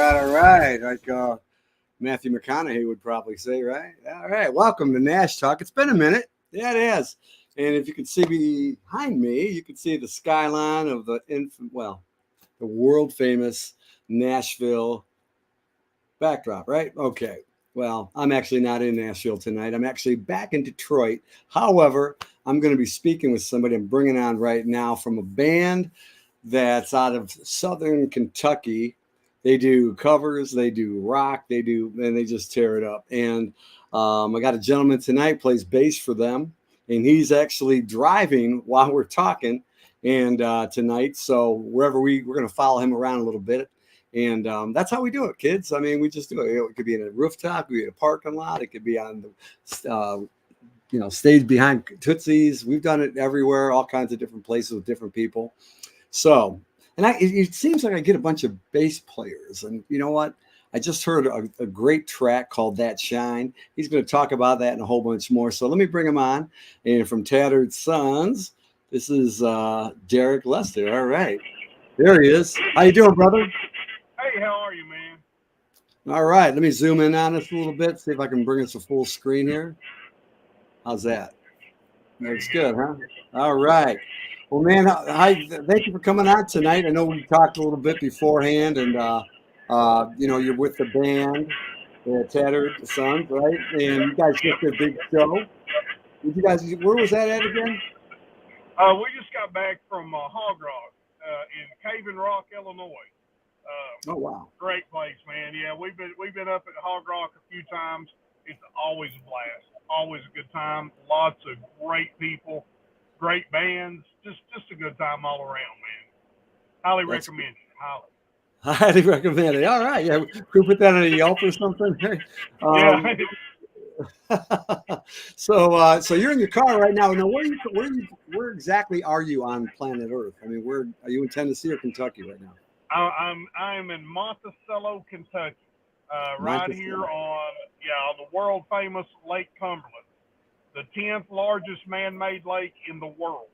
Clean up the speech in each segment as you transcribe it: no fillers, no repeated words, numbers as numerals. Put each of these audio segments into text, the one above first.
All right. Like Matthew McConaughey would probably say, right? All right. Welcome to Nash Talk. It's been a minute. Yeah, it is. And if you can see behind me, you can see the skyline of the the world famous Nashville backdrop, right? Okay. Well, I'm actually not in Nashville tonight. I'm actually back in Detroit. However, I'm going to be speaking with somebody I'm bringing on right now from a band that's out of Southern Kentucky. They do covers, they do rock, and they just tear it up. And I got a gentleman tonight plays bass for them, and he's actually driving while we're talking and tonight. So we're going to follow him around a little bit. And that's how we do it, kids. I mean, we just do it. It could be in a rooftop, it could be in a parking lot, it could be on the stage behind Tootsie's. We've done it everywhere, all kinds of different places with different people. So, and it seems like I get a bunch of bass players. And you know what? I just heard a great track called That Shine. He's going to talk about that and a whole bunch more. So let me bring him on. And from Tattered Sons, this is Derek Lester. All right. There he is. How you doing, brother? Hey, how are you, man? All right. Let me zoom in on us a little bit, see if I can bring us a full screen here. How's that? Looks good, huh? All right. Well, man, thank you for coming on tonight. I know we talked a little bit beforehand, and you're with the band, Tattered Sons, right? And you guys just did a big show. Where was that at again? We just got back from Hog Rock in Cave Rock, Illinois. Oh wow! Great place, man. Yeah, we've been up at Hog Rock a few times. It's always a blast, always a good time. Lots of great people, great bands, just a good time all around, man. Highly recommend it. Highly recommend it. All right, yeah, could we put that on a Yelp or something? Yeah. So you're in your car right now. Now, where exactly are you on planet Earth? I mean, where are you in Tennessee or Kentucky right now? I'm in Monticello, Kentucky, right here on the world famous Lake Cumberland, the 10th largest man-made lake in the world.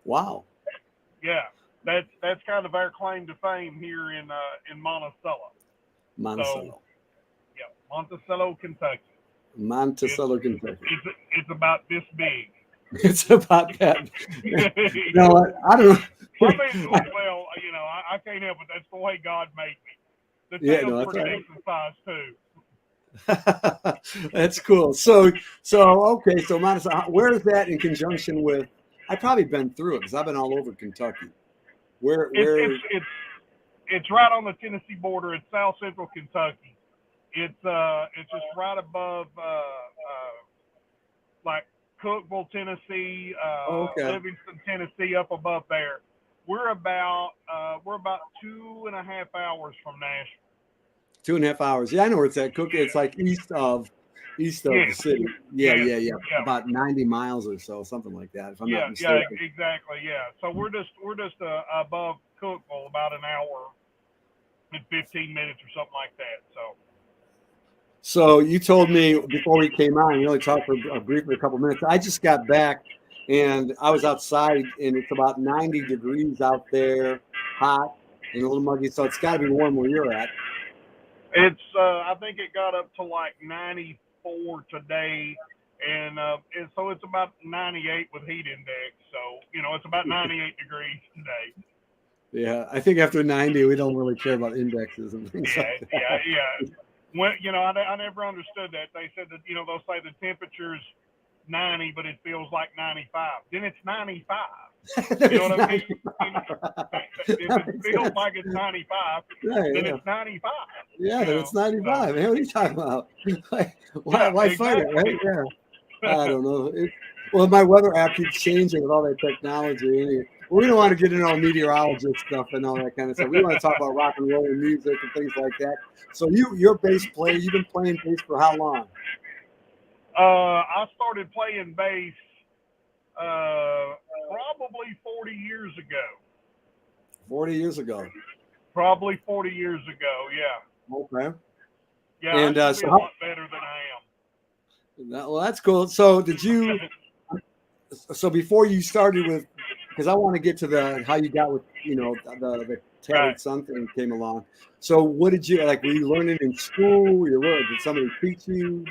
Wow. Yeah, that's kind of our claim to fame here in Monticello. Monticello. So, yeah, Monticello, Kentucky. Monticello, Kentucky. It's about this big. It's about that. No, I don't know. Well, I can't help it. That's the way God made me. The tail's pretty decent size too. That's cool. So okay. So Monticello, where is that in conjunction with? I've probably been through it because I've been all over Kentucky. Where? It's right on the Tennessee border. It's South Central Kentucky. It's just right above like Cookeville, Tennessee, Livingston, Tennessee, up above there. We're about 2.5 hours from Nashville. 2.5 hours. Yeah, I know where it's at. It's like east of the city. Yeah. About 90 miles or so, something like that. If I'm not mistaken. Yeah, exactly. Yeah. So we're just above Cookeville, about an hour and 15 minutes or something like that. So you told me before we came on, we only talked for briefly a couple minutes. I just got back and I was outside and it's about 90 degrees out there, hot and a little muggy. So it's got to be warm where you're at. It's I think it got up to like 94 today, and so it's about 98 with heat index. So it's about 98 degrees today. Yeah, I think after 90, we don't really care about indexes and things like that. Yeah. When I never understood that. They said that they'll say the temperature's 90, but it feels like 95. Then it's 95. You know what I mean? If it feels like it's 95, then it's 95. Yeah, then it's 95. Man, what are you talking about? Why fight it, right? Yeah. I don't know. Well, my weather app keeps changing with all that technology. We don't want to get into all meteorologist stuff and all that kind of stuff. We want to talk about rock and roll and music and things like that. So you're a bass player. You've been playing bass for how long? I started playing bass probably 40 years ago. 40 years ago. Probably 40 years ago, yeah. Okay. Yeah, and I should be a lot better than I am. Well, that's cool. So So before you started with because I want to get to the how you got with the Tattered Right. Son thing came along. So what did you like? Were you learning in school? Did somebody teach you?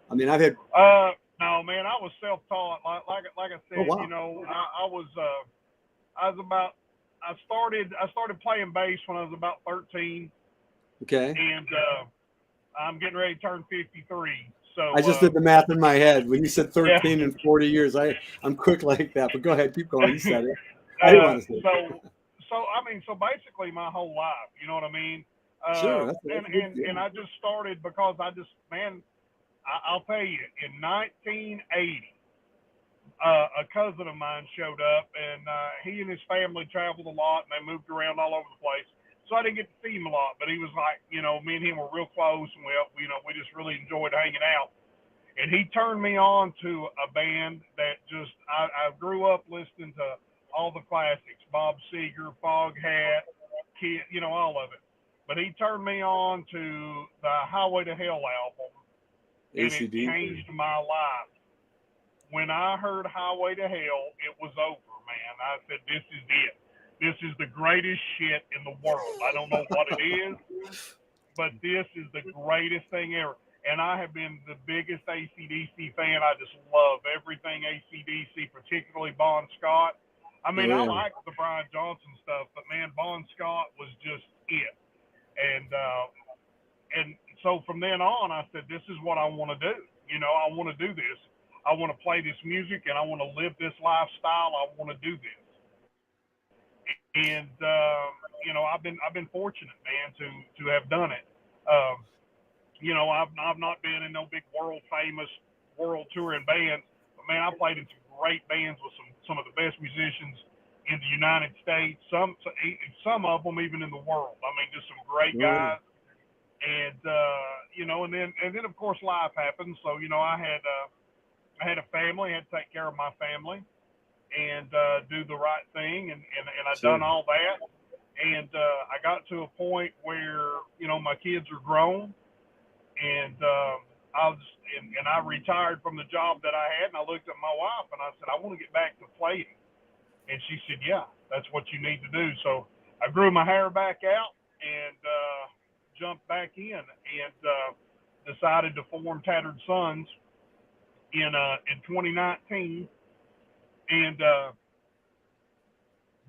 I mean, I've had. No, man, I was self-taught. Like I Oh said, wow. I was about. I started playing bass when I was about 13, Okay. and I'm getting ready to turn 53. So I just did the math in my head when you said yeah. 13 and 40 years. I'm quick like that, but go ahead, keep going. You said it. I didn't want to say it. So basically my whole life, you know what I mean? Sure, that's good. And Yeah. I just started because I'll tell you, in 1980, a cousin of mine showed up, and he and his family traveled a lot, and they moved around all over the place. So I didn't get to see him a lot, but he was like, me and him were real close, and we just really enjoyed hanging out. And he turned me on to a band that I grew up listening to all the classics, Bob Seger, Foghat, Kid, all of it. But he turned me on to the Highway to Hell album, and it ACD. changed my life. When I heard Highway to Hell, it was over, man. I said, this is it. This is the greatest shit in the world. I don't know what it is, but this is the greatest thing ever. And I have been the biggest AC/DC fan. I just love everything AC/DC, particularly Bon Scott. I mean, Oh I yeah. like the Brian Johnson stuff, but man, Bon Scott was just it. And so from then on, I said, this is what I want to do. I want to do this. I want to play this music, and I want to live this lifestyle. I want to do this. And I've been fortunate, man, to have done it. Um, I've not been in no big world famous world touring bands, but man, I played in some great bands with some of the best musicians in the United States. Some of them even in the world. I mean, just some great Oh yeah. guys. And and then of course life happens. So I had a family. I had to take care of my family and do the right thing, and I done Sure. all that. And I got to a point where my kids are grown, and I retired from the job that I had, and I looked at my wife and I said, I want to get back to playing. And she said, yeah, that's what you need to do. So I grew my hair back out and jumped back in and decided to form Tattered Sons in 2019. And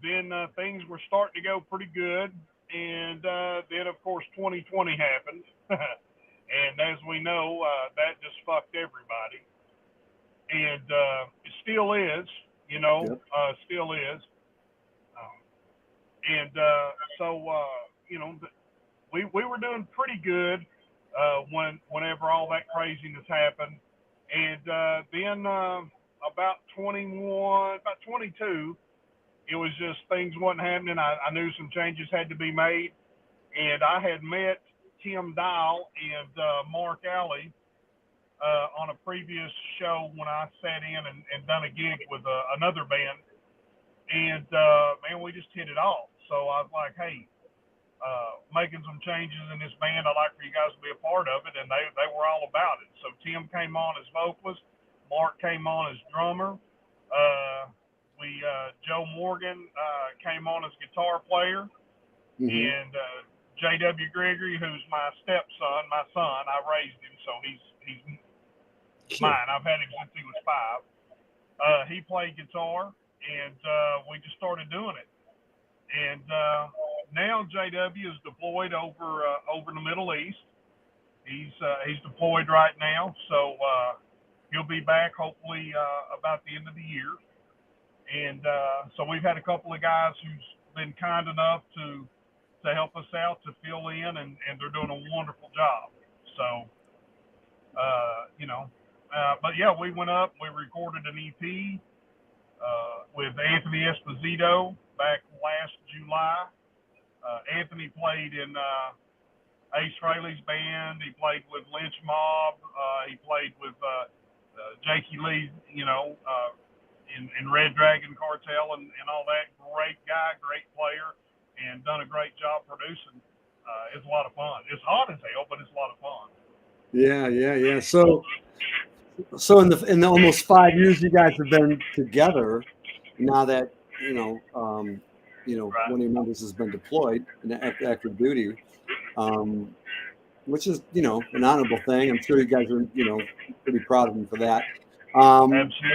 then things were starting to go pretty good. And then, of course, 2020 happened. And as we know, that just fucked everybody. And it still is, Yep. still is. Um, and so, we were doing pretty good whenever all that craziness happened. And then about 22, it was just things wasn't happening. I knew some changes had to be made. And I had met Tim Dial and Mark Alley on a previous show when I sat in and done a gig with another band. And, man, we just hit it off. So I was like, hey, making some changes in this band. I'd like for you guys to be a part of it. And they were all about it. So Tim came on as vocalist. Mark came on as drummer. Joe Morgan came on as guitar player. Mm-hmm. And J.W. Gregory, who's my stepson, my son, I raised him, so he's Sure. mine. I've had him since he was 5. He played guitar, and we just started doing it. And now J.W. is deployed over in the Middle East. He's deployed right now, so he'll be back hopefully about the end of the year. And so we've had a couple of guys who's been kind enough to help us out to fill in, and they're doing a wonderful job. So, but yeah, we went up, we recorded an EP with Anthony Esposito back last July. Anthony played in Ace Frehley's band. He played with Lynch Mob. He played with Jakey Lee, in Red Dragon Cartel and all that. Great guy, great player, and done a great job producing. It's a lot of fun. It's hot as hell, but it's a lot of fun. Yeah. So in the almost 5 years you guys have been together, now that Right. one of your members has been deployed in active duty, um, which is, an honorable thing. I'm sure you guys are, pretty proud of him for that. Absolutely.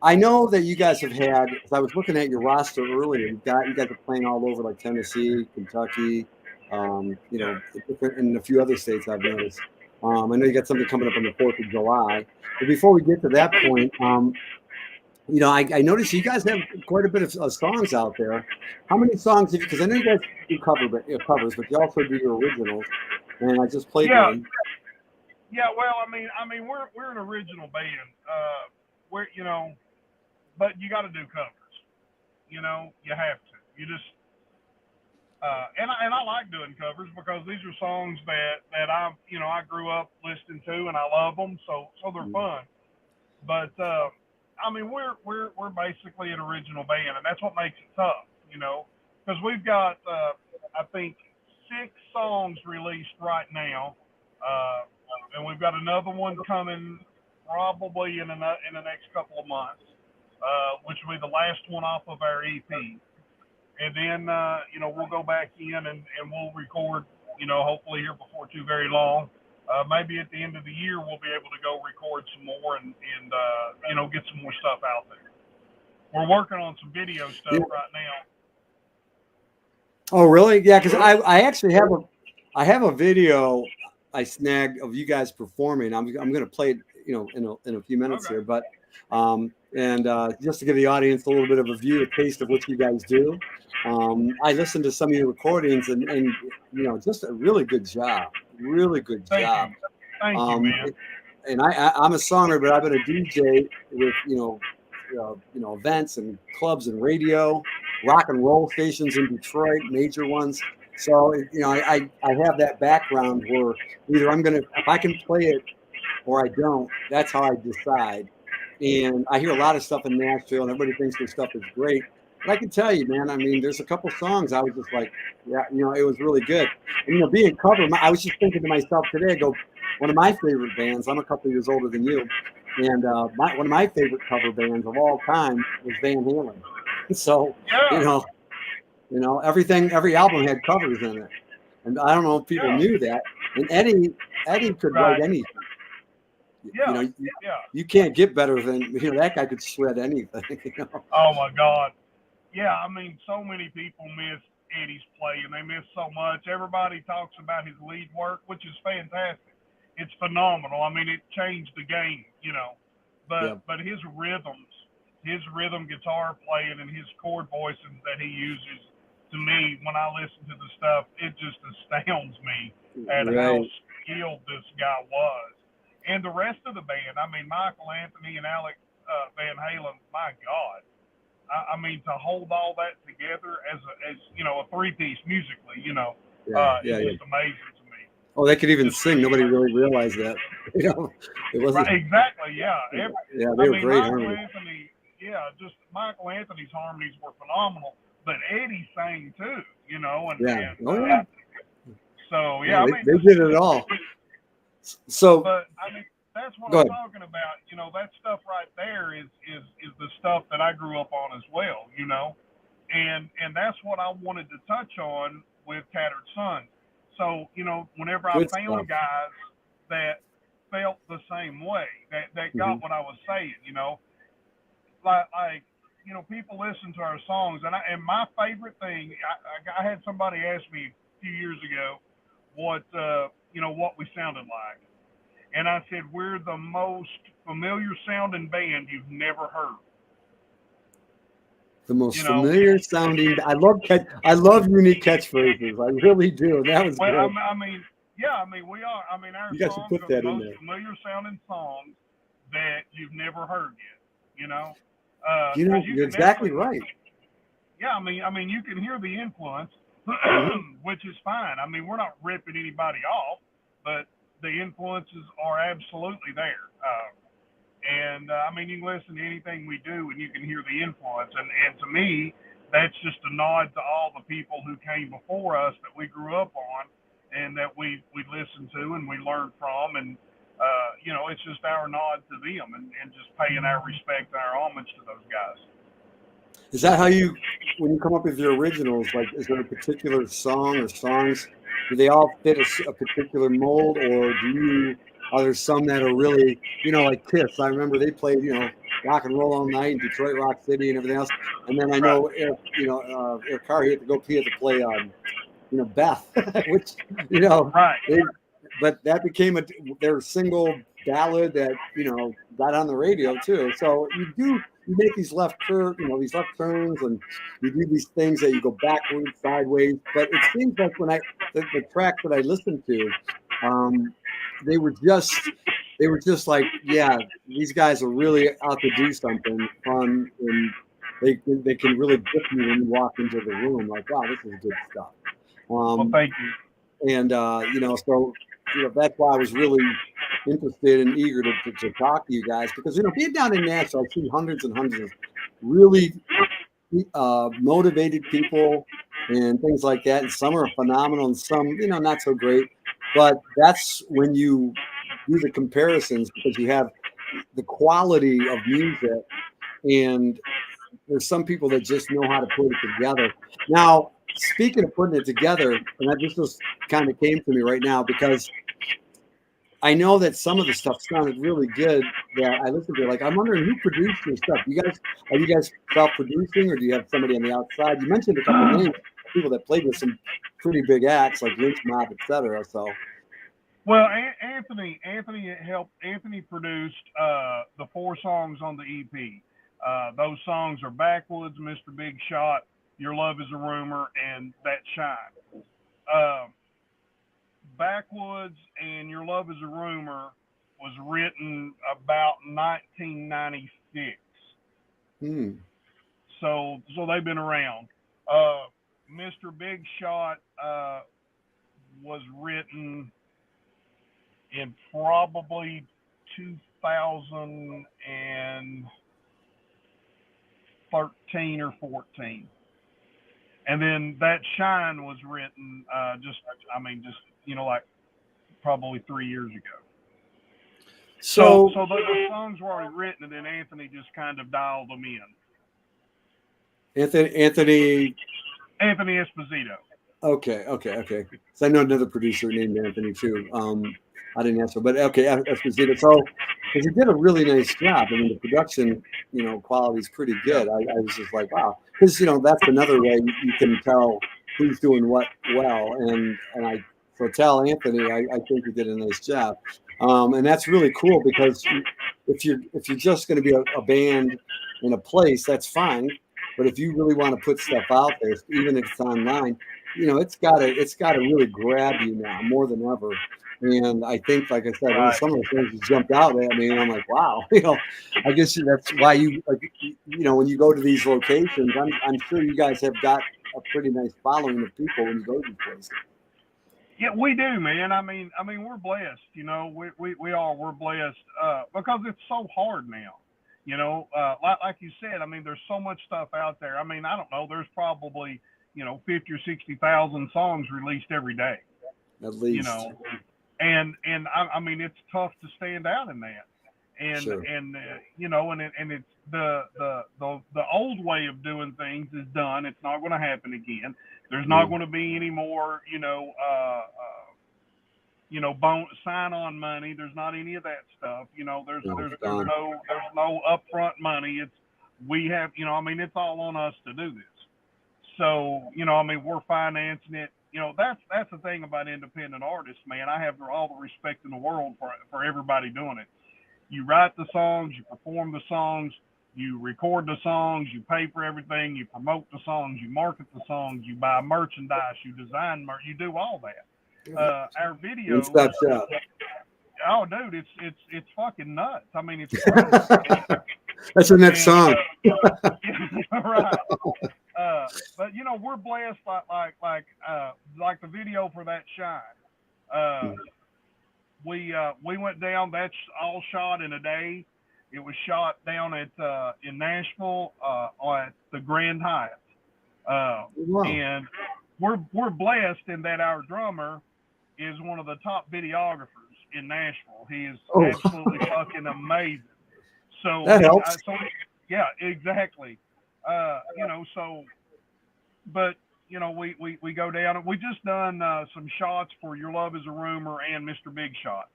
I know that you guys have had, as I was looking at your roster earlier, you guys are playing all over like Tennessee, Kentucky, and a few other states I've noticed. I know you got something coming up on the 4th of July. But before we get to that point, I noticed you guys have quite a bit of songs out there. How many songs have you, because I know you guys do covers, but you also do your originals. And I just played Yeah. one. Yeah. Well, we're an original band. We're, but you got to do covers. You have to. You just, and I like doing covers because these are songs that I grew up listening to and I love them, so they're fun. But we're basically an original band, and that's what makes it tough, because we've got I think 6 songs released right now, and we've got another one coming probably in the next couple of months, which will be the last one off of our EP. And then, we'll go back in and we'll record, hopefully here before too very long. Maybe at the end of the year, we'll be able to go record some more and get some more stuff out there. We're working on some video stuff right now. Oh, really? Yeah, because I actually have a video I snagged of you guys performing. I'm going to play it, in a few minutes here. But just to give the audience a little bit of a view, a taste of what you guys do. I listened to some of your recordings and just a really good job. Really good job. Thank you, man. And I'm a songwriter, but I've been a DJ with, events and clubs and radio, rock and roll stations in Detroit, major ones. So, I have that background where either if I can play it or I don't, that's how I decide. And I hear a lot of stuff in Nashville and everybody thinks their stuff is great. But I can tell you, man, there's a couple songs I was just like, yeah, it was really good. And, being covered, I was just thinking to myself today, I go, one of my favorite bands, I'm a couple years older than you, and one of my favorite cover bands of all time was Van Halen. So, every album had covers in it. And I don't know if people knew that. And Eddie could write anything. You can't get better than, that guy could shred anything. Oh my God. Yeah, so many people miss Eddie's play, and they miss so much. Everybody talks about his lead work, which is fantastic. It's phenomenal. It changed the game, But his rhythm guitar playing and his chord voicings that he uses, to me, when I listen to the stuff, it just astounds me at how skilled this guy was. And the rest of the band, Michael Anthony and Alex Van Halen, my God. To hold all that together as a 3-piece musically, it's just amazing to me. Oh, they could even sing. Nobody really realized that. It wasn't. Right, exactly. Yeah. They were great harmonies. Michael Anthony's harmonies were phenomenal, but Eddie sang too. So they did it all. So, but that's what I'm talking about. That stuff right there is the stuff that I grew up on as well, and that's what I wanted to touch on with Tattered Sons. So, whenever I found guys that felt the same way, that got what I was saying, like people listen to our songs, and my favorite thing, I had somebody ask me a few years ago what we sounded like. And I said, we're the most familiar sounding band you've never heard. The most familiar sounding. I love unique catchphrases. I really do. And that was great. We are. Our you guys songs should put that are the in most there. familiar sounding songs that you've never heard yet. You're exactly right. Yeah, you can hear the influence, which is fine. We're not ripping anybody off, but the influences are absolutely there. You can listen to anything we do and you can hear the influence. And to me, that's just a nod to all the people who came before us that we grew up on and that we listened to and we learned from. And, it's just our nod to them and just paying our respect and our homage to those guys. Is that how you, when you come up with your originals, like, is there a particular song or songs, do they all fit a particular mold, or are there some that are really, like Kiss? I remember they played, rock and roll all night in Detroit Rock City and everything else. And then I know Eric Carr, he had to go play Beth, which, Right. but that became their single ballad that, got on the radio too. So you make these left these left turns, and you do these things that you go backwards, sideways. But it seems like when the tracks that I listened to, they were just like, yeah, these guys are really out to do something fun, and they can really grip you when you walk into the room. Like, wow, this is good stuff. Well, thank you. And so that's why I was really interested and eager to talk to you guys, because being down in Nashville, I see hundreds and hundreds of really motivated people and things like that, and some are phenomenal and some not so great. But that's when you do the comparisons, because you have the quality of music, and there's some people that just know how to put it together. Now, speaking of putting it together, and that just kind of came to me right now, because I know that some of the stuff sounded really good that I listened to. Like, I'm wondering who produced your stuff. Are you guys self-producing, or do you have somebody on the outside? You mentioned a couple names, people that played with some pretty big acts like Lynch Mob, etc. So, well, Anthony helped. Anthony produced the 4 songs on the EP. Those songs are Backwoods, Mr. Big Shot, Your Love Is a Rumor, and That Shine. Backwoods and Your Love Is a Rumor was written about 1996. So they've been around. Mr. Big Shot was written in probably 2013 or 14. And then That Shine was written just like probably 3 years ago. So the songs were already written, and then Anthony just kind of dialed them in. Anthony Esposito. Okay. So I know another producer named Anthony too. I didn't answer, but okay, Esposito. So, because he did a really nice job. I mean, the production, quality is pretty good. I was just like, wow, because that's another way you can tell who's doing what well, and so tell Anthony, I think he did a nice job, and that's really cool, because if you're just going to be a band in a place, that's fine, but if you really want to put stuff out there, even if it's online, it's gotta really grab you now more than ever. And I think, like I said, some of the things that jumped out at me, and I'm like, wow, I guess that's why you, like, when you go to these locations, I'm sure you guys have got a pretty nice following of people when you go to these places. Yeah, we do, man. I mean, we're blessed. We are. We're blessed because it's so hard now. Like you said, I mean, there's so much stuff out there. I mean, I don't know. There's probably 50 or 60,000 songs released every day. At least. And I mean, it's tough to stand out in that. And sure. and it's the old way of doing things is done. It's not going to happen again. There's not going to be any more, sign-on money. There's not any of that stuff. There's no upfront money. We have, it's all on us to do this. So, we're financing it. That's the thing about independent artists, man. I have all the respect in the world for everybody doing it. You write the songs, you perform the songs, you record the songs, you pay for everything, you promote the songs, you market the songs, you buy merchandise, you design you do all that. Our video. Oh, dude, it's fucking nuts. I mean, it's crazy. That's the next song. Right. But we're blessed like the video for That Shine. We went down. That's all shot in a day. It was shot down at in Nashville at the Grand Hyatt. Wow. And we're blessed in that our drummer is one of the top videographers in Nashville. He is absolutely fucking amazing. So that helps. Yeah, exactly. You know, so, but you know, we go down. We just done some shots for Your Love Is a Rumor and Mr. Big Shot.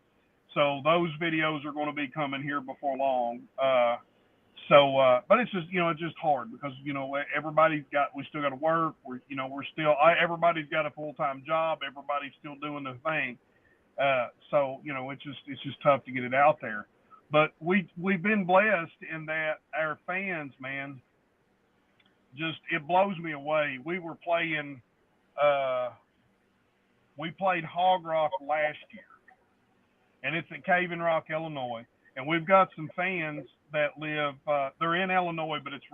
So those videos are going to be coming here before long. But it's just, you know, it's just hard because, you know, we still got to work. Everybody's got a full-time job. Everybody's still doing their thing. So, you know, it's just tough to get it out there. But we've been blessed in that our fans, man, it blows me away. We played Hog Rock last year, and it's at Cave in Rock, Illinois. And we've got some fans that live, they're in Illinois, but it's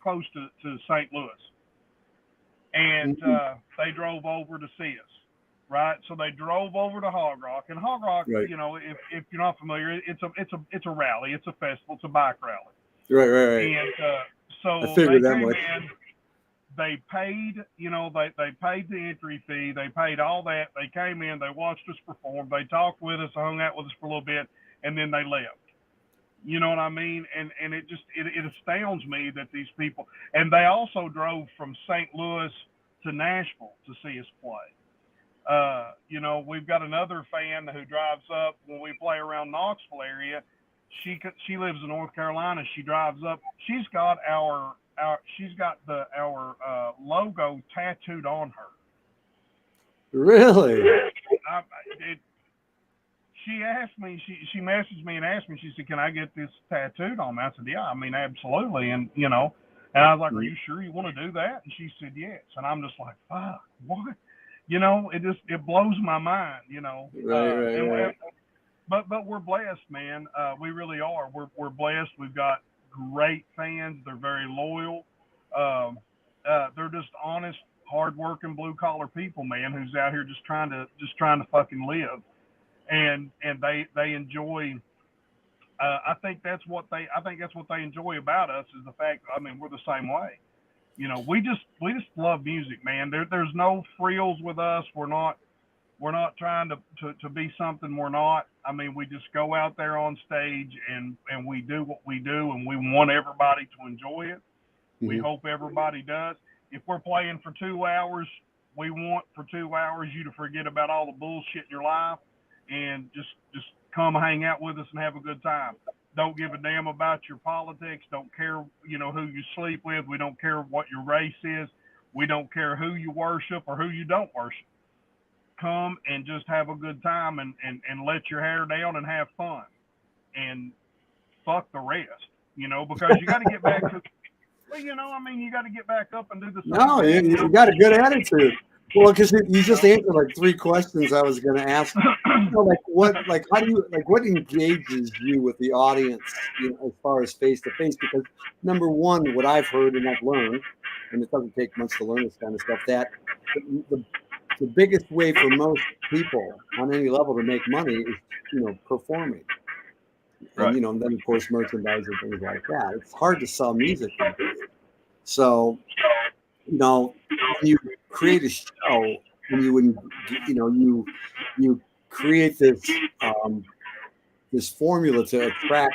close to St. Louis. And they drove over to see us, right? So they drove over to Hog Rock. And Hog Rock, right. You know, if you're not familiar, it's a rally, it's a festival, it's a bike rally. Right. And so I figured that came much. in, they paid, you know, they paid the entry fee, they paid all that. They came in, they watched us perform, they talked with us, hung out with us for a little bit, and then they left. You know what I mean? And it astounds me that these people, and they also drove from St. Louis to Nashville to see us play. You know, we've got another fan who drives up when we play around Knoxville area. She lives in North Carolina. She drives up. She's got our logo tattooed on her. Really? She asked me, she messaged me and asked me, she said, can I get this tattooed on me? I said, yeah, I mean, absolutely. And, you know, and I was like, are you sure you want to do that? And she said, yes. And I'm just like, fuck, what? You know, it blows my mind, you know. Right. But we're blessed, man. We really are. We're blessed. We've got great fans. They're very loyal. They're just honest, hardworking, blue collar people, man, who's out here just trying to fucking live. And they enjoy. I think that's what they enjoy about us is the fact. I mean, we're the same way. You know, we just love music, man. There's no frills with us. We're not trying to be something we're not. I mean, we just go out there on stage and we do what we do, and we want everybody to enjoy it. Mm-hmm. We hope everybody does. If we're playing for 2 hours, we want for 2 hours you to forget about all the bullshit in your life and just come hang out with us and have a good time. Don't give a damn about your politics. Don't care, you know, who you sleep with. We don't care what your race is. We don't care who you worship or who you don't worship. Come and just have a good time and let your hair down and have fun. And fuck the rest, you know, because you got to get back to, well, you know, I mean, you got to get back up and do the same thing. You got a good attitude. Well, because you just answered like 3 questions I was going to ask. You know, what engages you with the audience, you know, as far as face to face? Because number one, what I've heard and I've learned, and it doesn't take much to learn this kind of stuff, that the biggest way for most people on any level to make money is, you know, performing. Right. And, you know, and then of course merchandise and things like that. It's hard to sell music. So, you know, when you create a show and you create this formula to attract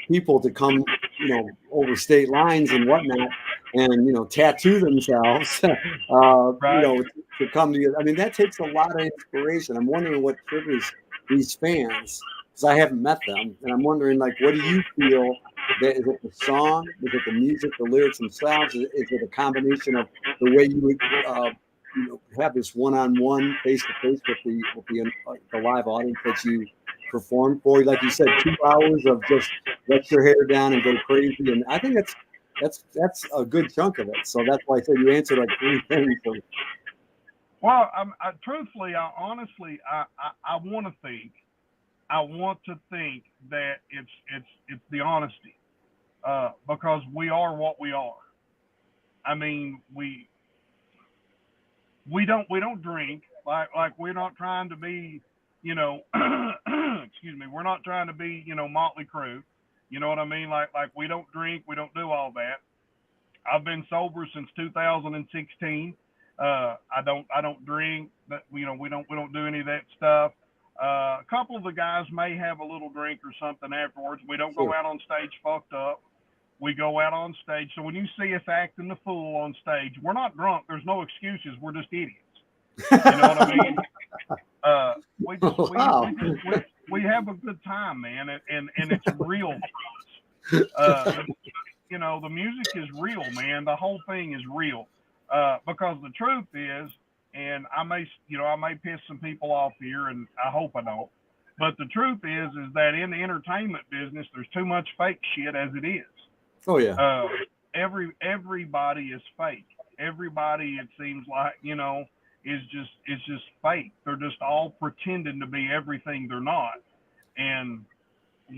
people to come, you know, over state lines and whatnot, and, you know, tattoo themselves, right. You know, to come to you. I mean, that takes a lot of inspiration. I'm wondering what triggers these fans, because I haven't met them, and I'm wondering, like, what do you feel? Is it the song? Is it the music, the lyrics themselves? Is it a combination of the way you would, you know, have this one-on-one, face-to-face with the live audience that you perform for? Like you said, 2 hours of just let your hair down and go crazy, and I think that's a good chunk of it. So that's why I said you answered like 3 things. So. Well, truthfully, honestly, I want to think that it's the honesty, because we are what we are. I mean, we don't drink, like we're not trying to be, you know, excuse me, we're not trying to be, you know, Motley Crue. You know what I mean? Like we don't drink, we don't do all that. I've been sober since 2016. I don't drink, but, you know, we don't do any of that stuff. A couple of the guys may have a little drink or something afterwards. We don't go out on stage fucked up. We go out on stage. So when you see us acting the fool on stage, we're not drunk. There's no excuses. We're just idiots. You know what I mean? We have a good time, man, and it's real for us. You know, the music is real, man. The whole thing is real. Because the truth is, and I may piss some people off here, and I hope I don't. But the truth is that in the entertainment business, there's too much fake shit as it is. Oh yeah. Everybody is fake. Everybody, it seems like, you know, is just fake. They're just all pretending to be everything they're not. And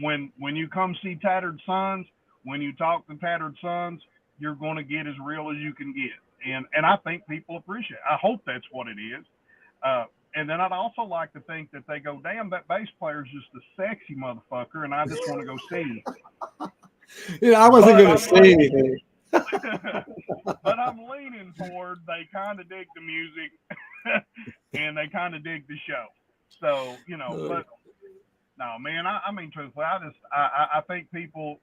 when you come see Tattered Sons, when you talk to Tattered Sons, you're going to get as real as you can get. And I think people appreciate it. I hope that's what it is. And then I'd also like to think that they go, damn, that bass player's just a sexy motherfucker, and I just want to go see. I wasn't going to say anything. But I'm leaning toward they kind of dig the music and they kind of dig the show. So, you know, but no, man, I mean, truthfully, I think people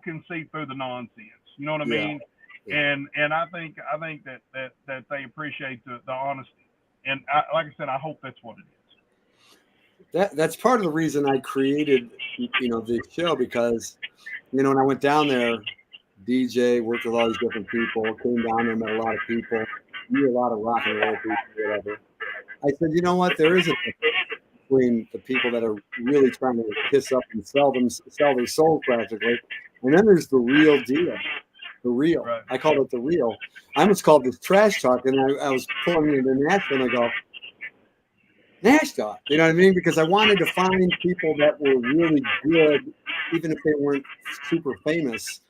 can see through the nonsense. You know what I mean? Yeah. And I think that they appreciate the honesty. And like I said, I hope that's what it is. That's part of the reason I created, this show, because, when I went down there, DJ, worked with all these different people, came down there, met a lot of people, knew a lot of rock and roll people, whatever. I said, you know what? There is a difference between the people that are really trying to kiss up and sell their soul practically, and then there's the real deal. The real. Right. I call it the real. I almost called this trash talk, and I was pulling into Nashville, and I go, Nash talk, you know what I mean? Because I wanted to find people that were really good, even if they weren't super famous.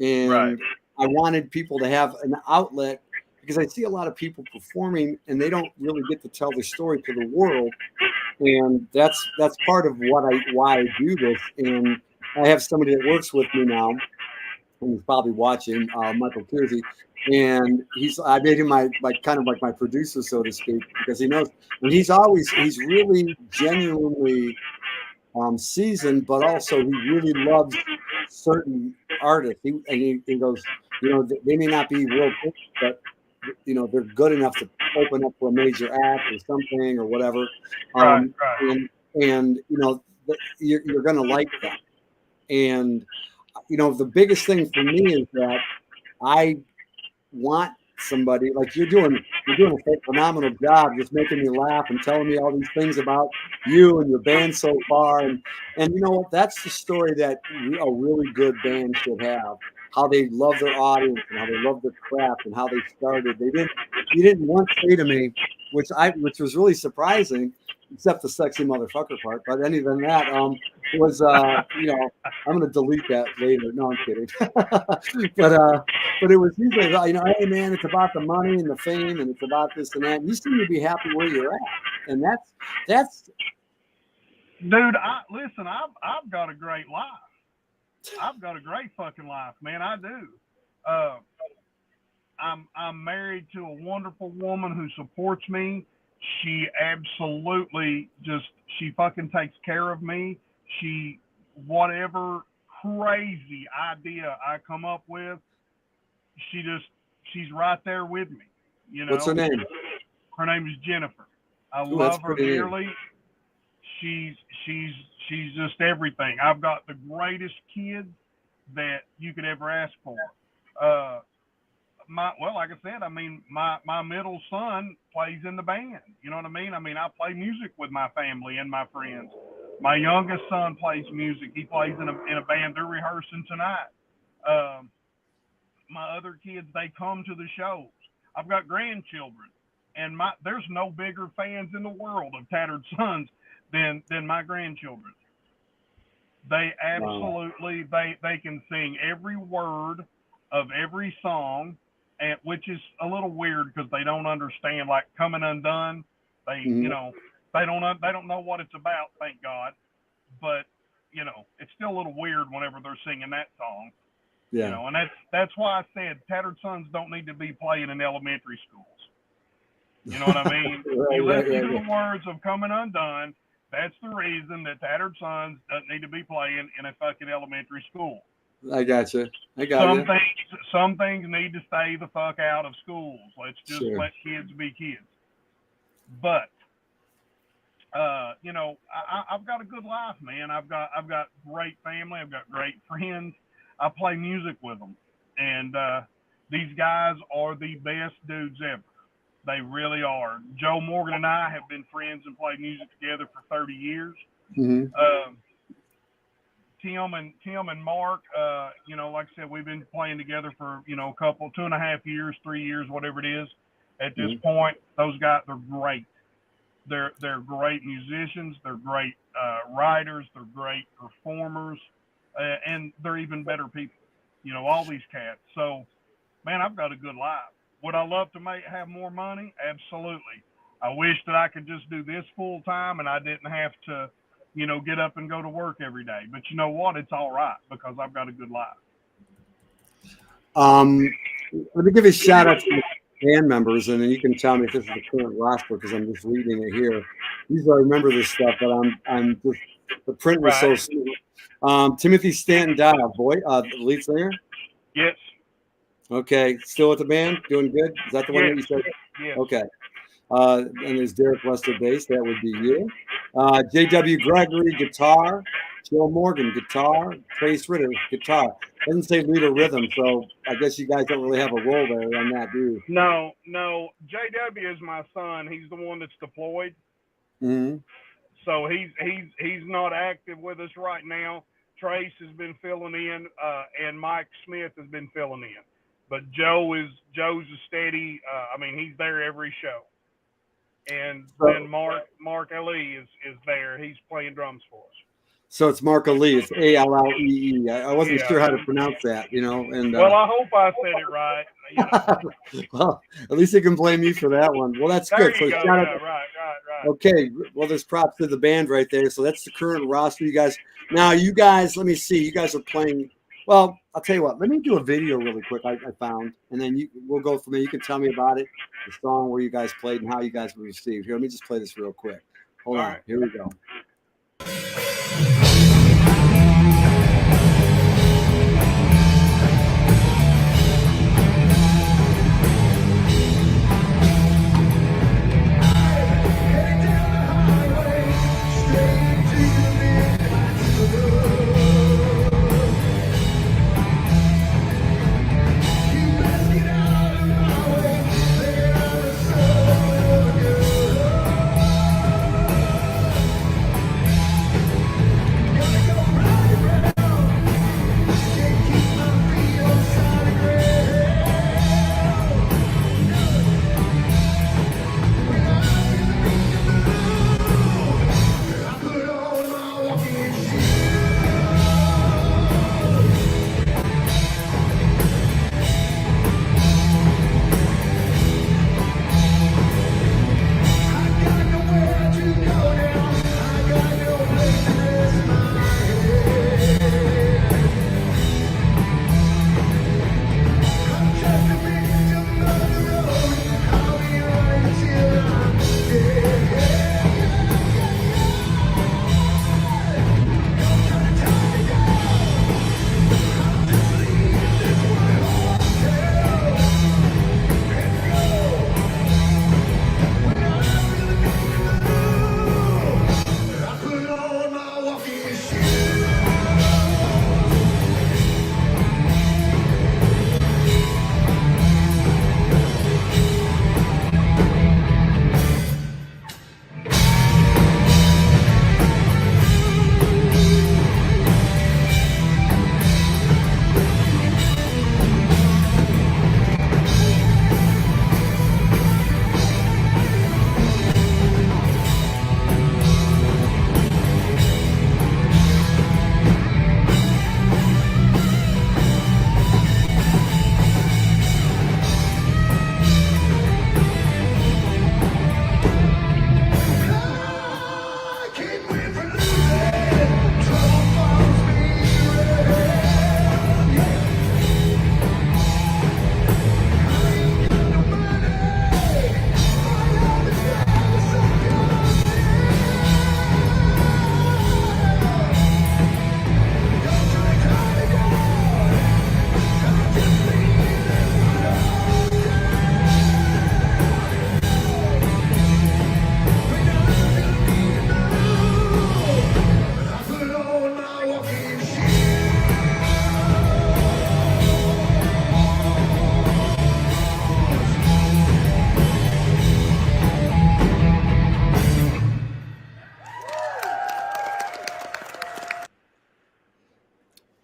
And right. I wanted people to have an outlet, because I see a lot of people performing and they don't really get to tell their story to the world. And that's part of why I do this. And I have somebody that works with me now, and he's probably watching, Michael Kersey, and I made him my kind of like my producer, so to speak, because he knows, and he's really genuinely seasoned, but also he really loves certain artists. He goes, they may not be world famous, but they're good enough to open up for a major act or something or whatever. Right. And you're going to like that. And the biggest thing for me is that I want somebody like you're doing a phenomenal job, just making me laugh and telling me all these things about you and your band so far. And you know what? That's the story that a really good band should have. How they love their audience and how they love their craft and how they started. You didn't once say to me, which was really surprising, except the sexy motherfucker part. But any than that, was I'm going to delete that later. No, I'm kidding. but it was usually, hey man, it's about the money and the fame and it's about this and that. And you seem to be happy where you're at, and that's. Dude, listen. I've got a great life. I've got a great fucking life, man. I do. I'm married to a wonderful woman who supports me. She absolutely she fucking takes care of me. Whatever crazy idea I come up with, she's right there with me. What's her name? Her name is Jennifer. I love her dearly. She's just everything. I've got the greatest kid that you could ever ask for. Like I said, I mean, my middle son plays in the band. You know what I mean? I mean, I play music with my family and my friends. My youngest son plays music. He plays in a band. They're rehearsing tonight. My other kids, they come to the shows. I've got grandchildren, and there's no bigger fans in the world of Tattered Sons than my grandchildren. They absolutely, they can sing every word of every song, which is a little weird because they don't understand, like Coming Undone. They don't know what it's about, thank God. But it's still a little weird whenever they're singing that song. Yeah. And that's why I said Tattered Sons don't need to be playing in elementary schools. You know what I mean? You listen to the words of Coming Undone. That's the reason that Tattered Sons doesn't need to be playing in a fucking elementary school. I got you. I got Some you. things, some things need to stay the fuck out of schools. Let's just Sure. let kids be kids. But I've got a good life, man. I've got great family. I've got great friends. I play music with them, and these guys are the best dudes ever. They really are. Joe Morgan and I have been friends and played music together for 30 years. Mm-hmm. Um, Tim and Mark, like I said, we've been playing together for a couple, 2.5 years, 3 years, whatever it is. At this Mm-hmm. point, those guys, they're great. They're great musicians. They're great writers. They're great performers, and they're even better people. All these cats. So, man, I've got a good life. Would I love to have more money? Absolutely. I wish that I could just do this full time and I didn't have to, get up and go to work every day. But you know what? It's all right because I've got a good life. Let me give you a shout out to the band members, and then you can tell me if this is the current roster because I'm just reading it here. Usually I remember this stuff, but I'm just the print was so Right. smooth. Timothy Stanton Dial, the lead singer. Yes. Okay, still with the band, doing good. Is that the one that you said? Yes. Okay. And there's Derek Lester bass. That would be you. J.W. Gregory guitar. Joe Morgan guitar. Trace Ritter guitar. Doesn't say lead or rhythm, so I guess you guys don't really have a role there on that, do you? No. JW is my son. He's the one that's deployed. Mm-hmm. So he's not active with us right now. Trace has been filling in, and Mike Smith has been filling in. But Joe's a steady. He's there every show. And then Mark Ali is there. He's playing drums for us. So it's Mark Ali. It's Allee. I wasn't sure how to pronounce that, And well, I hope I said it right. Well, at least you can blame me for that one. Well, that's there good. You So go. Right. Okay. Well, there's props to the band right there. So that's the current roster. You guys. Now, you guys. Let me see. You guys are playing. Well, I'll tell you what. Let me do a video really quick. I found, and then we'll go from there. You can tell me about it, the song where you guys played, and how you guys were received. Here, let me just play this real quick. Hold on. Right. Here we go.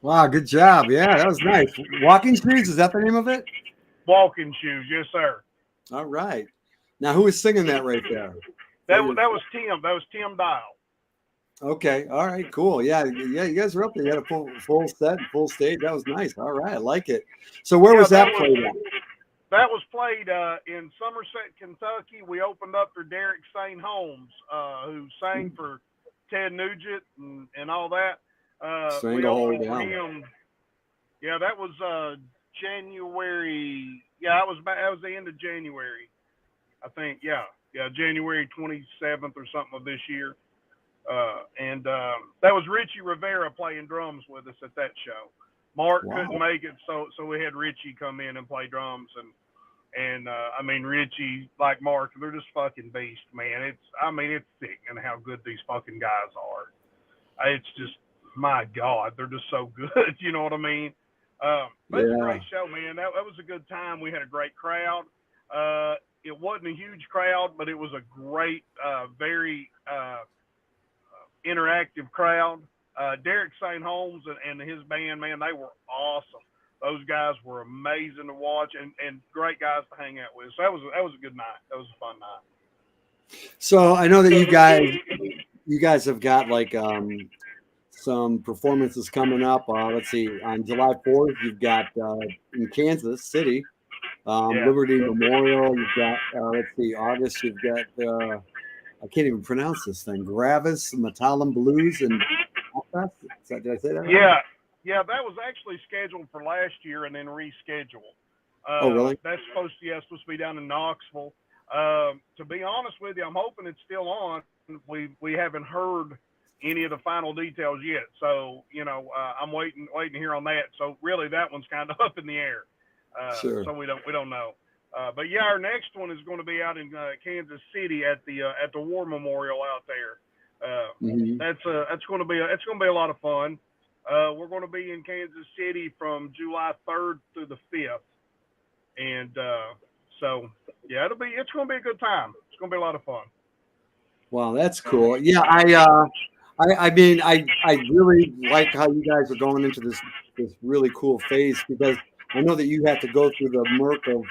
Wow, good job. Yeah, that was nice. Walking shoes, is that the name of it? Walking shoes, yes, sir. All right. Now, who was singing that right there? Is That your... that was Tim. That was Tim Dial. Okay. All right. Cool. Yeah. Yeah. You guys were up there. You had a full set, full stage. That was nice. All right. I like it. So, where Yeah, was that played at? that was played in Somerset, Kentucky. We opened up for Derek St. Holmes, who sang for Ted Nugent and all that. We Stranglehold opened for down. him. Yeah, that was January. Yeah, that was the end of January, I think. Yeah, January 27th or something of this year. And that was Richie Rivera playing drums with us at that show. Mark couldn't make it, so we had Richie come in and play drums, and I mean Richie, like Mark, they're just fucking beasts, man. It's sickening how good these fucking guys are. It's just, my God, they're just so good. You know what I mean? But it's a great show, man. That was a good time. We had a great crowd. It wasn't a huge crowd, but it was a great, very interactive crowd. Derek St. Holmes and his band, man, they were awesome. Those guys were amazing to watch and great guys to hang out with. So that was a good night. That was a fun night. So I know that you guys have got like some performances coming up. Let's see, on July 4th, you've got in Kansas City, Liberty Memorial. You've got let's see, August. You've got I can't even pronounce this thing. Gravis, Metalim Blues, and did I say that right? Yeah, that was actually scheduled for last year and then rescheduled. Oh, really? That's supposed to be down in Knoxville. To be honest with you, I'm hoping it's still on. We haven't heard any of the final details yet, so I'm waiting to hear on that. So really, that one's kind of up in the air. Sure. So we don't know. But yeah, our next one is going to be out in Kansas City at the War Memorial out there. That's going to be a lot of fun. We're going to be in Kansas City from July 3rd through the 5th, and so yeah, it's going to be a good time. It's going to be a lot of fun. Wow, that's cool. Yeah, I mean, I really like how you guys are going into this really cool phase, because I know that you have to go through the murk of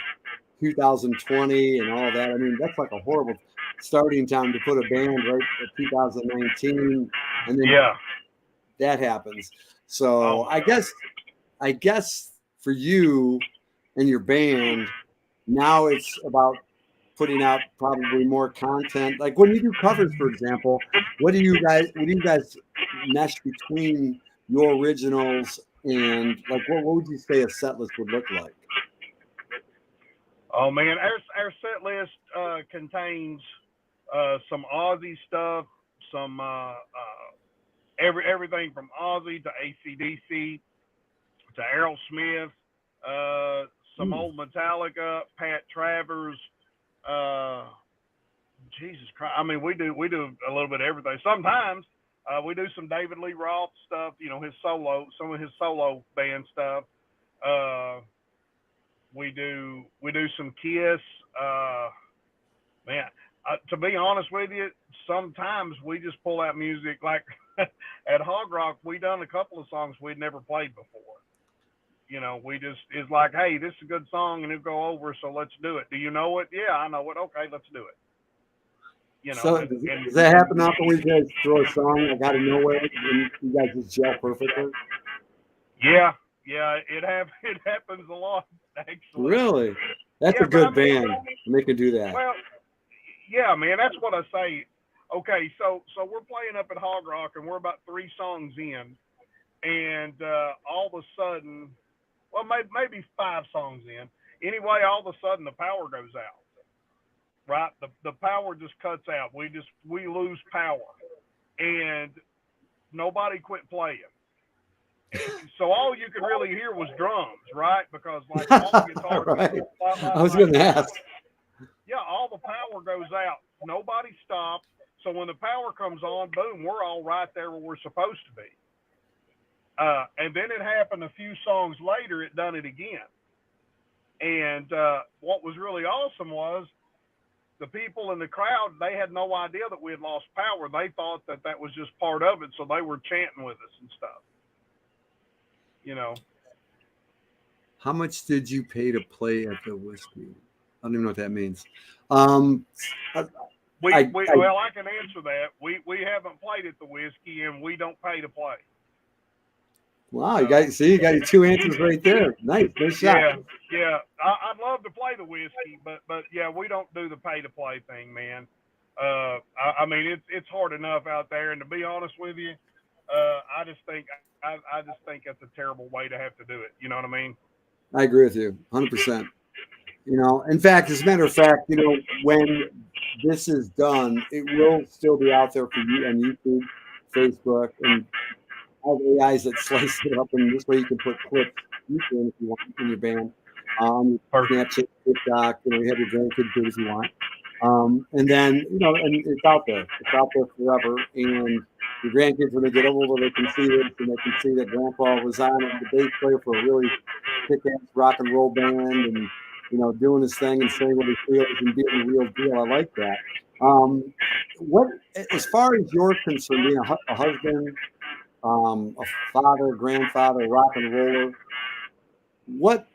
2020 and all that. I mean, that's like a horrible starting time to put a band right at 2019, and then that happens. So I guess for you and your band, now it's about putting out probably more content. Like when you do covers, for example, what do you guys mesh between your originals and, like, what would you say a set list would look like? Oh man, our set list contains some Aussie stuff, some everything from Aussie to AC/DC to Aerosmith, some old Metallica, Pat Travers. Jesus Christ! I mean, we do a little bit of everything. Sometimes we do some David Lee Roth stuff. Some of his solo band stuff. We do some Kiss. Man, to be honest with you, sometimes we just pull out music like at Hog Rock. We done a couple of songs we'd never played before. It's like, hey, this is a good song and it'll go over, so let's do it. Do you know it? Yeah, I know it. Okay, let's do it. So does that happen often when you guys throw a song like out of nowhere and you guys just gel perfectly? Yeah, it happens a lot, actually. Really? That's a good band. They can do that. Well, yeah, man, that's what I say. Okay, so we're playing up at Hog Rock and we're about 3 songs in, and all of a sudden, well, maybe 5 songs in. Anyway, all of a sudden the power goes out. Right, the power just cuts out. We lose power, and nobody quit playing. So all you could really hear was drums, right? Because like all the guitars. Right. I was going to ask. Yeah, all the power goes out. Nobody stopped. So when the power comes on, boom, we're all right there where we're supposed to be. And then it happened a few songs later. It done it again. And what was really awesome was the people in the crowd, they had no idea that we had lost power. They thought that was just part of it, so they were chanting with us and stuff. You know, How much did you pay to play at the whiskey? I don't even know what that means. Um, I, well, I can answer that. We haven't played at the whiskey, and we don't pay to play. wow, So you got your two answers right there. Nice shot. yeah, yeah. I'd love to play the whiskey, but yeah, we don't do the pay to play thing, man. I mean, it's hard enough out there, and to be honest with you, I just think it's a terrible way to have to do it. You know what I mean? I agree with you, 100%. You know, in fact, as a matter of fact, you know, when this is done, it will still be out there for you on YouTube, Facebook, and all the AIs that slice it up, and this way you can put clips you can if you want in your band, Perfect. Snapchat, TikTok. You know, you have your grandkids do it if you want, and then you know, and it's out there. It's out there forever, and your grandkids when they get older, they can see this and they can see that Grandpa was on it, the bass player for a really kick-ass rock and roll band, and you know, doing his thing and saying what he feels and being the real deal. I like that. What, as far as you're concerned, being a husband, a father, grandfather, rock and roller, what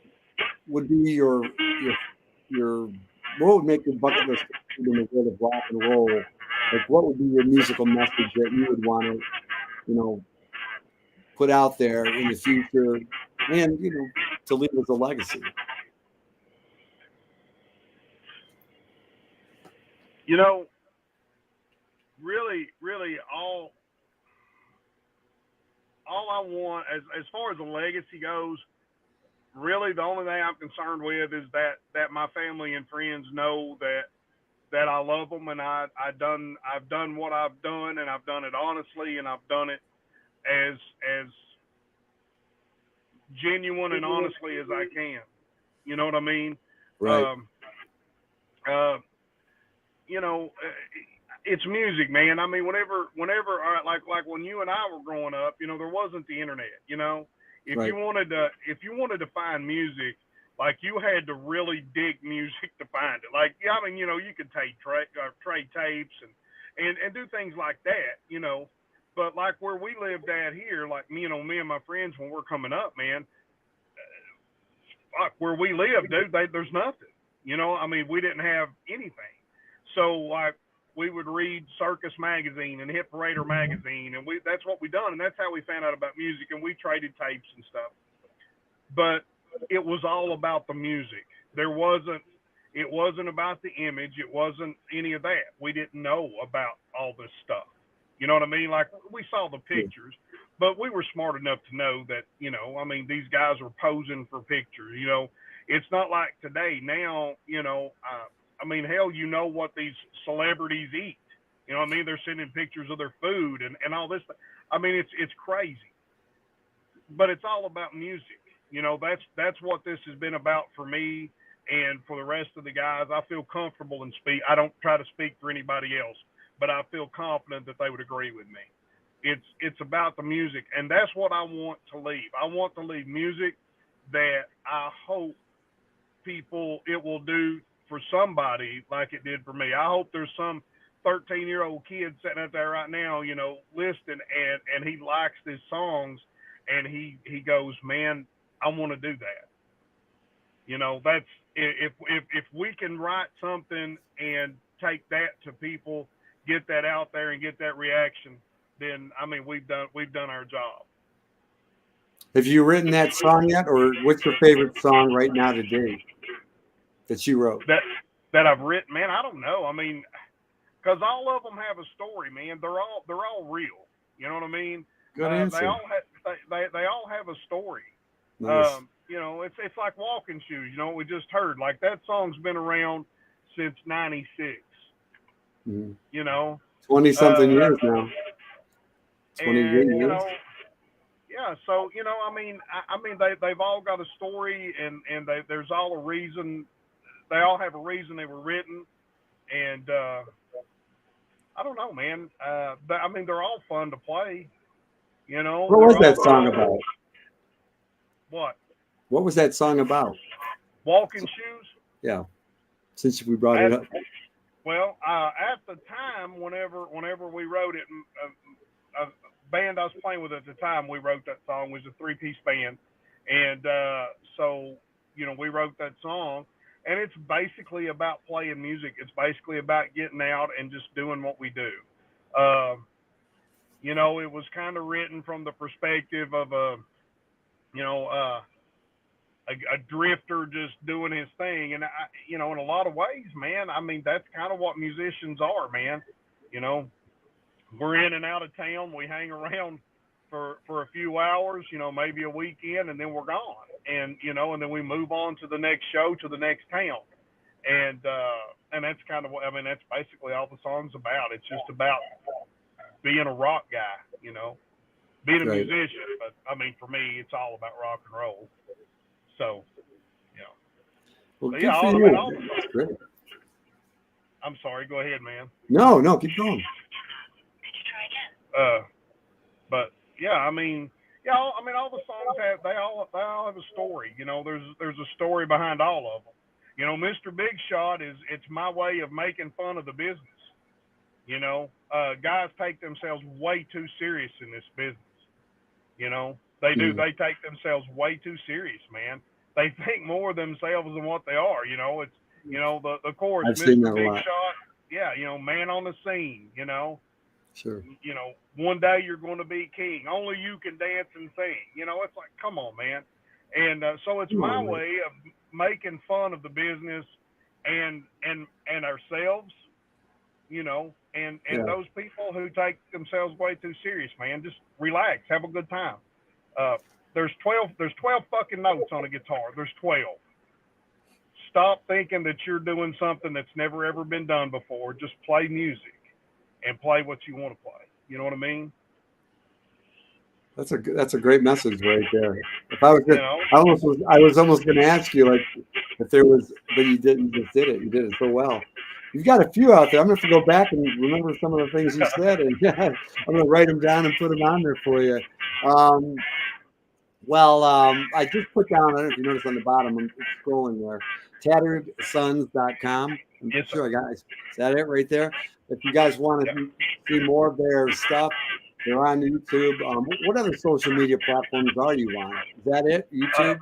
would be your what would make your bucket list in the world of rock and roll? Like, what would be your musical message that you would want to, you know, put out there in the future, and you know, to leave as a legacy? You know, really, all I want as far as the legacy goes, really the only thing I'm concerned with is that my family and friends know that I love them, and I've done what I've done, and I've done it honestly, and I've done it as genuine and honestly as I can. You know what I mean? Right. Um, uh, you know, it's music, man. I mean, whenever, like when you and I were growing up, you know, there wasn't the internet. You know, Right. if you wanted to find music, like you had to really dig music to find it. Like, yeah, I mean, you know, you could trade tapes and do things like that. You know, but like where we lived at here, like me and my friends when we're coming up, man, fuck, where we live, dude, there's nothing. You know, I mean, we didn't have anything. So like we would read Circus magazine and Hit Parader magazine, and we that's what we done, and that's how we found out about music, and we traded tapes and stuff. But it was all about the music. It wasn't about the image. It wasn't any of that. We didn't know about all this stuff. You know what I mean? Like we saw the pictures, but we were smart enough to know that, you know, I mean, these guys were posing for pictures. You know, it's not like today. Now, you know, I mean, hell, you know what these celebrities eat. You know what I mean? They're sending pictures of their food and all this. I mean, it's crazy, but it's all about music. You know, that's what this has been about for me and for the rest of the guys. I feel comfortable and speak. I don't try to speak for anybody else, but I feel confident that they would agree with me. It's about the music, and that's what I want to leave. I want to leave music that I hope people it will do for somebody like it did for me. I hope there's some 13-year-old kid sitting out there right now, you know, listening and he likes these songs and he goes, man, I want to do that. You know, that's if we can write something and take that to people, get that out there and get that reaction, then I mean we've done our job. Have you written that song yet, or what's your favorite song right now to date that you wrote? That I've written, man, I don't know. I mean, because all of them have a story, man. They're all real. You know what I mean? Good They answer. all they all have a story. Nice. You know, it's like walking shoes. You know, what we just heard like that song's been around since '96. Mm-hmm. You know, 20 something uh, years now. 28 and you years. know, yeah. So you know, I mean, they've all got a story, and there's all a reason. They all have a reason they were written, and I don't know, man. I mean, they're all fun to play. You know, What was that they're song all about? what What was that song about? walking shoes. Yeah, since we brought it At, up. well, at the time, whenever we wrote it, uh, band I was playing with at the time, we wrote that song. It was a 3-piece band, and so we wrote that song, and it's basically about playing music. It's basically about getting out and just doing what we do. It was kind of written from the perspective of a drifter just doing his thing, and in a lot of ways, man, I mean that's kind of what musicians are, man. You know, we're in and out of town. We hang around for a few hours, maybe a weekend, and then we're gone. And then we move on to the next show, to the next town. And that's kind of what, I mean, that's basically all the song's about. It's just about being a rock guy, being a musician. But I mean, for me, it's all about rock and roll. So, Well, but good for you. That's great. I'm sorry. Go ahead, man. No, keep going. But yeah, I mean, all the songs they all have a story. There's a story behind all of them. Mr. Big Shot it's my way of making fun of the business. Guys take themselves way too serious in this business. They do. They take themselves way too serious, man. They think more of themselves than what they are. It's the chorus, I've seen Mr. that Big a lot. Shot. Yeah, man on the scene. Sure. One day you're going to be king. Only you can dance and sing. It's like, come on, man. And so it's my way of making fun of the business and ourselves, and those people who take themselves way too serious, man. Just relax, have a good time. There's 12 fucking notes on a guitar. There's 12. Stop thinking that you're doing something that's never ever been done before. Just play music and play what you want to play. You know what I mean? That's a great message right there. If I was, I was almost going to ask you like if there was, but you didn't. Just did it. You did it so well. You've got a few out there. I'm going to have to go back and remember some of the things you said, and I'm going to write them down and put them on there for you. I just put down, I don't know if you noticed on the bottom, I'm scrolling there, tatteredsons.com. I'm sure I got it. Is that it right there? If you guys want to see more of their stuff, they're on YouTube. What other social media platforms are you on? Is that it? YouTube?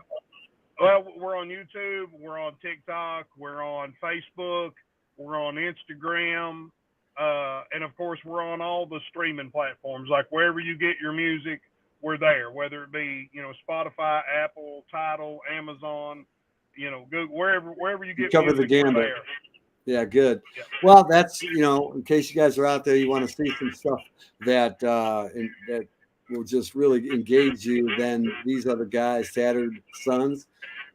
Well, we're on YouTube. We're on TikTok. We're on Facebook. We're on Instagram. And, of course, we're on all the streaming platforms. Like wherever you get your music, we're there. Whether it be, Spotify, Apple, Tidal, Amazon, Google, wherever you get cover music, the gambit. we're there. Yeah, good. Yeah. Well, that's, in case you guys are out there, you want to see some stuff that that will just really engage you, then these other guys, Tattered Sons,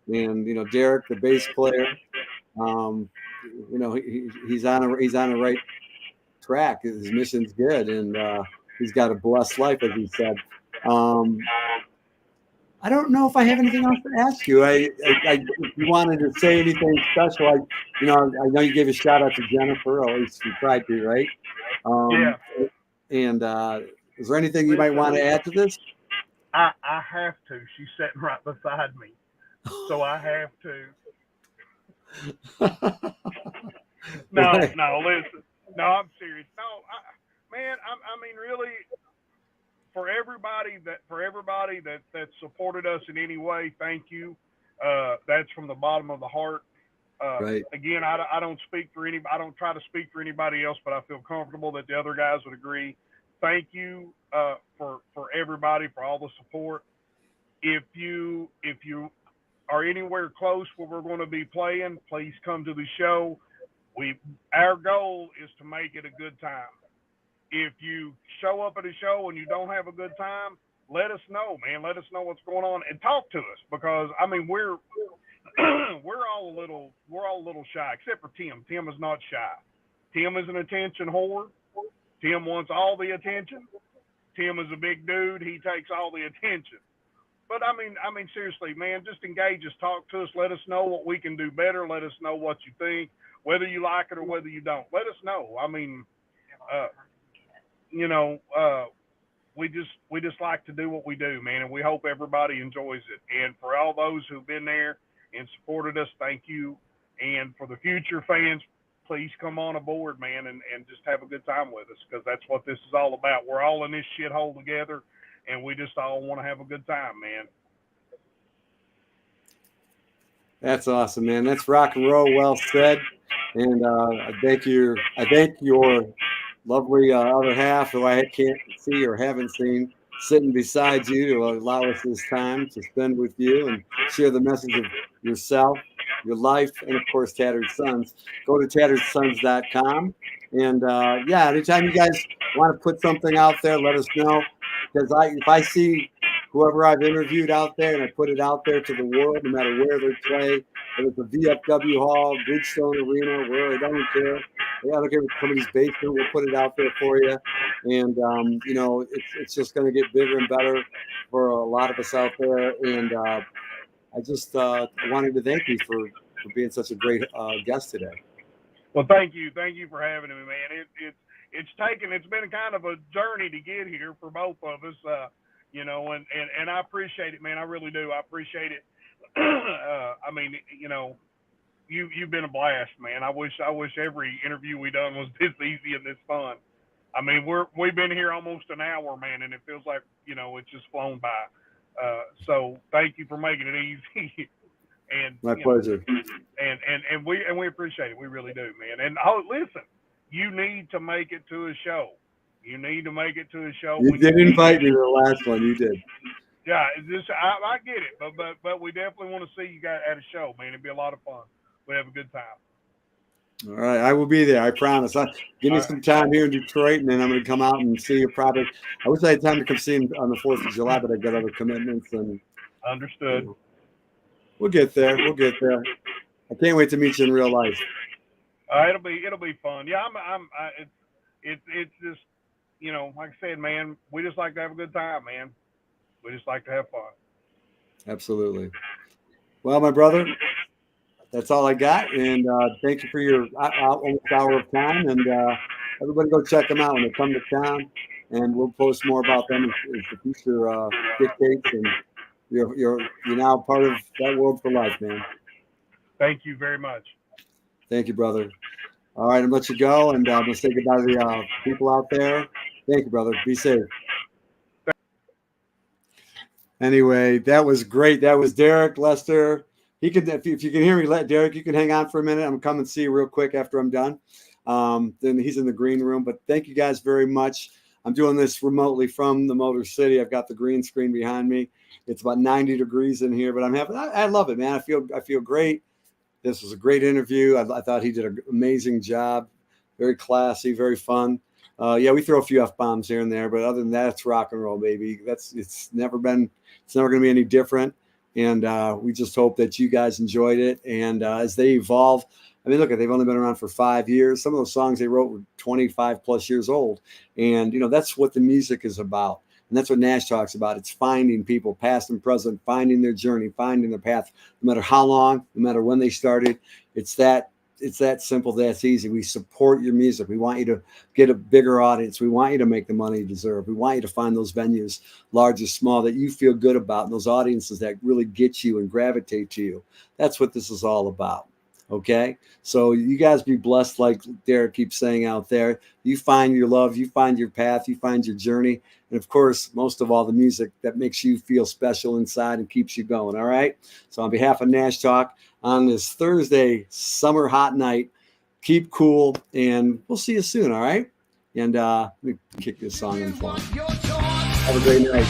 and, Derek, the bass player, he's on a right track. His mission's good, and he's got a blessed life, as he said. I don't know if I have anything else to ask you. If you wanted to say anything special, I know you gave a shout out to Jennifer, or at least you tried to, right? Yeah. And is there anything you might want to add to this? I have to. She's sitting right beside me, so I have to. No, listen. No, I'm serious. No, man. I mean, really. For everybody that supported us in any way, thank you. That's from the bottom of the heart. Right. Again, I don't speak for I don't try to speak for anybody else, but I feel comfortable that the other guys would agree. Thank you for everybody, for all the support. If you are anywhere close where we're going to be playing, please come to the show. Our goal is to make it a good time. If you show up at a show and you don't have a good time, let us know, man. Let us know what's going on and talk to us, because I mean we're all a little shy, except for Tim. Tim is not shy. Tim is an attention whore. Tim wants all the attention. Tim is a big dude. He takes all the attention. But I mean seriously, man, just engage us, talk to us, let us know what we can do better. Let us know what you think, whether you like it or whether you don't. Let us know. I mean, we just like to do what we do, man, and we hope everybody enjoys it. And for all those who've been there and supported us, thank you. And for the future fans, please come on aboard, man, and just have a good time with us, because that's what this is all about. We're all in this shithole together, and we just all want to have a good time, man. That's awesome, man. That's rock and roll. Well said. And I thank your lovely other half, who I can't see or haven't seen, sitting beside you to allow us this time to spend with you and share the message of yourself, your life, and of course, Tattered Sons. Go to tatteredsons.com. And yeah, anytime you guys want to put something out there, let us know. Because if I see whoever I've interviewed out there and I put it out there to the world, no matter where they play, whether it's a VFW Hall, Bridgestone Arena, where I don't care. Yeah, I don't care if it's somebody's basement, we'll put it out there for you. And, you know, it's just going to get bigger and better for a lot of us out there. And I just wanted to thank you for being such a great guest today. Well, thank you for having me, man. It's been kind of a journey to get here for both of us, you know, and I appreciate it, man. I really do. I appreciate it. I mean, you know, you've been a blast, man. I wish every interview we done was this easy and this fun. I mean, we've been here almost an hour, man, and it feels like, you know, it's just flown by. So thank you for making it easy. And my pleasure. And we appreciate it. We really do, man. And listen, you need to make it to a show. You need to make it to a show. You did invite me to the last one. You did. Yeah, I get it, but we definitely want to see you guys at a show, man. It'd be a lot of fun. We'll have a good time. All right, I will be there. I promise. Give me some time here in Detroit, and then I'm going to come out and see you. Probably. I wish I had time to come see him on the 4th of July, but I've got other commitments. And understood. You know, we'll get there. We'll get there. I can't wait to meet you in real life. It'll be fun. Yeah, it's just, you know, like I said, man, we just like to have a good time, man. We just like to have fun. Absolutely. Well, my brother, that's all I got. And thank you for your almost hour of time. And everybody go check them out when they come to town. And we'll post more about them as the future dictates. And you're now part of that world for life, man. Thank you very much. Thank you, brother. All right, I'm going to let you go. And I'm going to say goodbye to the people out there. Thank you, brother. Be safe. Anyway, that was great. That was Derek Lester. He could, if you can hear me, Derek, you can hang on for a minute. I'm gonna come and see you real quick after I'm done. Then he's in the green room. But thank you guys very much. I'm doing this remotely from the Motor City. I've got the green screen behind me. It's about 90 degrees in here, but I love it, man. I feel great. This was a great interview. I thought he did an amazing job. Very classy, very fun. Yeah, we throw a few F-bombs here and there, but other than that, it's rock and roll, baby. It's never going to be any different. And we just hope that you guys enjoyed it. And as they evolve, I mean, look, they've only been around for 5 years. Some of those songs they wrote were 25 plus years old. And, you know, that's what the music is about. And that's what Nash talks about. It's finding people, past and present, finding their journey, finding their path, no matter how long, no matter when they started. It's that simple. That's easy. We support your music. We want you to get a bigger audience. We want you to make the money you deserve. We want you to find those venues, large or small, that you feel good about, and those audiences that really get you and gravitate to you. That's what this is all about. Okay. So you guys be blessed. Like Derek keeps saying out there, you find your love, you find your path, you find your journey. And of course, most of all, the music that makes you feel special inside and keeps you going. All right. So on behalf of Nash Talk on this Thursday summer hot night, keep cool and we'll see you soon. All right. And let me kick this song in for you. Have a great night.